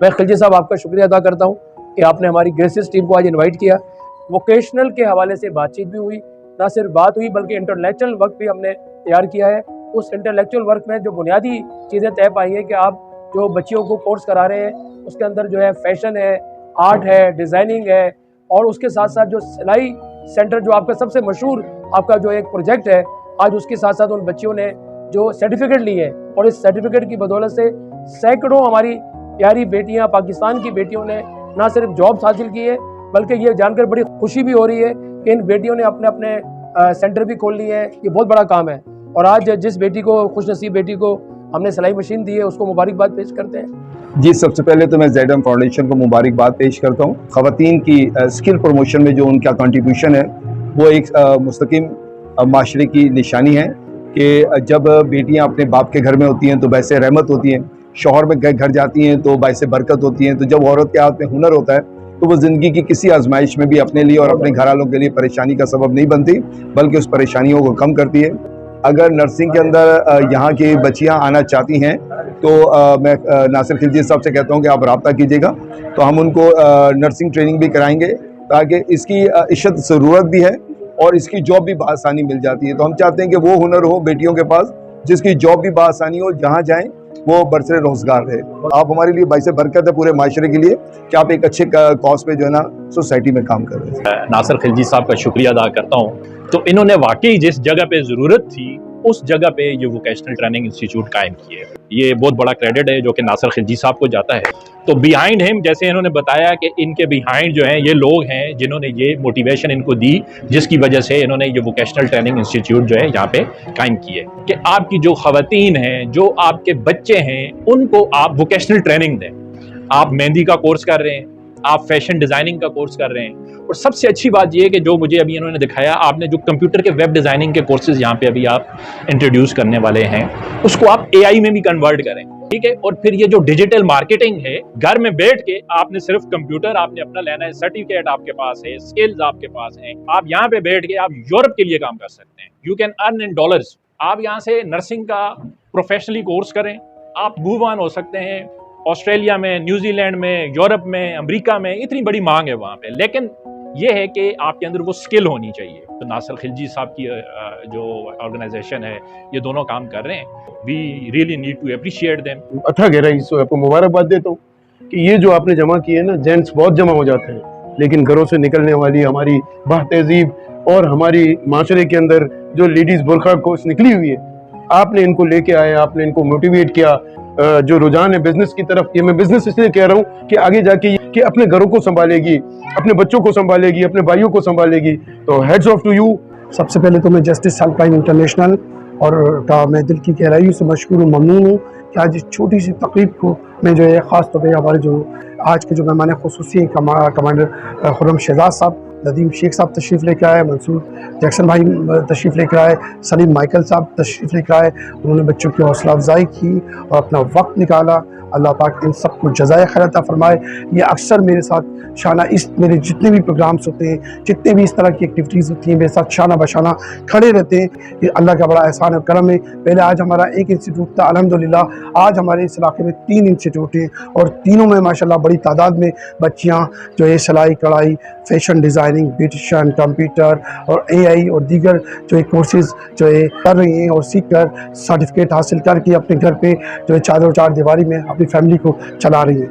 میں خلجی صاحب آپ کا شکریہ ادا کرتا ہوں کہ آپ نے ہماری گریسز ٹیم کو آج انوائٹ کیا. ووکیشنل کے حوالے سے بات چیت بھی ہوئی, نہ صرف بات ہوئی بلکہ انٹلیکچوئل ورک بھی ہم نے تیار کیا ہے. اس انٹلیکچوئل ورک میں جو بنیادی چیزیں طے پائی ہیں کہ آپ جو بچیوں کو کورس کرا رہے ہیں اس کے اندر جو ہے فیشن ہے, آرٹ ہے, ڈیزائننگ ہے, اور اس کے ساتھ ساتھ جو سلائی سینٹر جو آپ کا سب سے مشہور آپ کا جو ایک پروجیکٹ ہے, آج اس کے ساتھ ساتھ ان بچیوں نے جو سرٹیفکیٹ لی ہے, اور اس سرٹیفکیٹ کی بدولت سے سینکڑوں ہماری پیاری بیٹیاں, پاکستان کی بیٹیوں نے نہ صرف جابس حاصل کی ہے بلکہ یہ جان کر بڑی خوشی بھی ہو رہی ہے کہ ان بیٹیوں نے اپنے اپنے سینٹر بھی کھول لیے ہیں. یہ بہت بڑا کام ہے, اور آج جس بیٹی کو, خوش نصیب بیٹی کو ہم نے سلائی مشین دی ہے, اس کو مبارکباد پیش کرتے ہیں. جی, سب سے پہلے تو میں زیڈ ایم فاؤنڈیشن کو مبارکباد پیش کرتا ہوں. خواتین کی اسکل پروموشن میں جو ان کا کنٹریبیوشن ہے وہ ایک مستقیم معاشرے کی نشانی ہے کہ جب بیٹیاں اپنے باپ کے گھر میں ہوتی ہیں تو باعث رحمت ہوتی ہیں, شوہر میں گھر جاتی ہیں تو باعث برکت ہوتی ہیں. تو جب عورت کے ہاتھ میں ہنر ہوتا ہے تو وہ زندگی کی کسی آزمائش میں بھی اپنے لیے اور اپنے گھر والوں کے لیے پریشانی کا سبب نہیں بنتی بلکہ اس پریشانیوں کو کم کرتی ہے. اگر نرسنگ کے اندر یہاں کی بچیاں آنا چاہتی ہیں تو میں ناصر خلجی صاحب سے کہتا ہوں کہ آپ رابطہ کیجیے گا, تو ہم ان کو نرسنگ ٹریننگ بھی کرائیں گے تاکہ اس کی عشت ضرورت بھی ہے اور اس کی جاب بھی بآسانی مل جاتی ہے. تو ہم چاہتے ہیں کہ وہ ہنر ہو بیٹیوں کے پاس جس کی جاب بھی بآسانی ہو, جہاں جائیں وہ برسر روزگار رہے. آپ ہمارے لیے باعث برکت ہے پورے معاشرے کے لیے کہ آپ ایک اچھے کاز پہ جو ہے نا سوسائٹی میں کام کر رہے ہیں. ناصر خلجی صاحب کا شکریہ ادا کرتا ہوں. تو انہوں نے واقعی جس جگہ پہ ضرورت تھی اس جگہ پہ یہ ووکیشنل ٹریننگ انسٹیٹیوٹ قائم کیے. یہ بہت بڑا کریڈٹ ہے جو کہ ناصر خلجی صاحب کو جاتا ہے. تو بیہائنڈ ہم, جیسے انہوں نے بتایا کہ ان کے بیہائنڈ جو ہیں یہ لوگ ہیں جنہوں نے یہ موٹیویشن ان کو دی, جس کی وجہ سے انہوں نے یہ ووکیشنل ٹریننگ انسٹیٹیوٹ جو ہے یہاں پہ قائم کیے کہ آپ کی جو خواتین ہیں, جو آپ کے بچے ہیں, ان کو آپ ووکیشنل ٹریننگ دیں. آپ مہندی کا کورس کر رہے ہیں, آپ فیشن ڈیزائننگ کا کورس کر رہے ہیں, اور سب سے اچھی بات یہ ہے کہ جو مجھے ابھی انہوں نے دکھایا, آپ نے جو کمپیوٹر کے ویب ڈیزائننگ کے کورسز یہاں پہ ابھی آپ انٹروڈیوس کرنے والے ہیں اس کو آپ اے آئی میں بھی کنورٹ کریں, ٹھیک ہے. اور پھر یہ جو ڈیجیٹل مارکیٹنگ ہے, گھر میں بیٹھ کے آپ نے صرف کمپیوٹر آپ نے اپنا لینا ہے, سرٹیفکیٹ آپ کے پاس ہے, اسکلز آپ کے پاس ہیں, آپ یہاں پہ بیٹھ کے آپ یورپ کے لیے کام کر سکتے ہیں. You can earn in dollars. آپ یہاں سے نرسنگ کا پروفیشنلی کورس کریں, آپ موو آن ہو سکتے ہیں. آسٹریلیا میں, نیوزی لینڈ میں, یورپ میں, امریکہ میں اتنی بڑی مانگ ہے وہاں پہ, لیکن یہ ہے کہ آپ کے اندر وہ سکل ہونی چاہیے. تو ناصر خلجی صاحب کی جو آرگنائزیشن ہے یہ دونوں کام کر رہے ہیں. We really need to appreciate them. اچھا گہرائی سے آپ کو مبارکباد دیتا ہوں کہ یہ جو آپ نے جمع کیے نا, جینٹس بہت جمع ہو جاتے ہیں لیکن گھروں سے نکلنے والی ہماری با تہذیب اور ہماری معاشرے کے اندر جو لیڈیز برقع کوش نکلی ہوئی ہے, آپ نے ان کو لے کے آئے, آپ نے ان کو موٹیویٹ کیا. جو رجحان ہے بزنس کی طرف, یہ میں بزنس اس لیے کہہ رہا ہوں کہ آگے جا کے کہ اپنے گھروں کو سنبھالے گی, اپنے بچوں کو سنبھالے گی, اپنے بھائیوں کو سنبھالے گی. تو ہیڈز آف ٹو یو. سب سے پہلے تو میں جسٹس ہیلپ لائن انٹرنیشنل اور کا میں دل کی گہرائیوں سے مشکور ہوں, ممنون ہوں کہ آج اس چھوٹی سی تقریب کو میں جو ہے خاص طور پہ ہمارے جو آج کے جو مہمان خصوصی کمانڈر خرم شہزاد صاحب, ندیم شیخ صاحب تشریف لے کے آئے, منصور جیکسن بھائی تشریف لے کے آئے, سلیم مائیکل صاحب تشریف لے کے آئے. انہوں نے بچوں کی حوصلہ افزائی کی اور اپنا وقت نکالا. اللہ پاک ان سب کو جزائے خیر عطا فرمائے. یہ اکثر میرے ساتھ شانہ اس میرے جتنے بھی پروگرامز ہوتے ہیں, جتنے بھی اس طرح کی ایکٹیویٹیز ہوتی ہیں, میرے ساتھ شانہ بشانہ کھڑے رہتے ہیں. یہ اللہ کا بڑا احسان اور کرم ہے. پہلے آج ہمارا ایک انسٹیٹیوٹ تھا, الحمدللہ آج ہمارے اس علاقے میں 3 انسٹیٹیوٹ ہیں اور تینوں میں ماشاءاللہ بڑی تعداد میں بچیاں جو ہے سلائی کڑھائی, فیشن ڈیزائننگ, بیوٹیشین, کمپیوٹر اور اے آئی اور دیگر جو ہے کورسز جو ہے کر رہی ہیں اور سیکھ کر سرٹیفکیٹ حاصل کر کے اپنے گھر پہ جو ہے چادر و چار دیواری میں اپنی فیملی کو چلا رہی ہیں.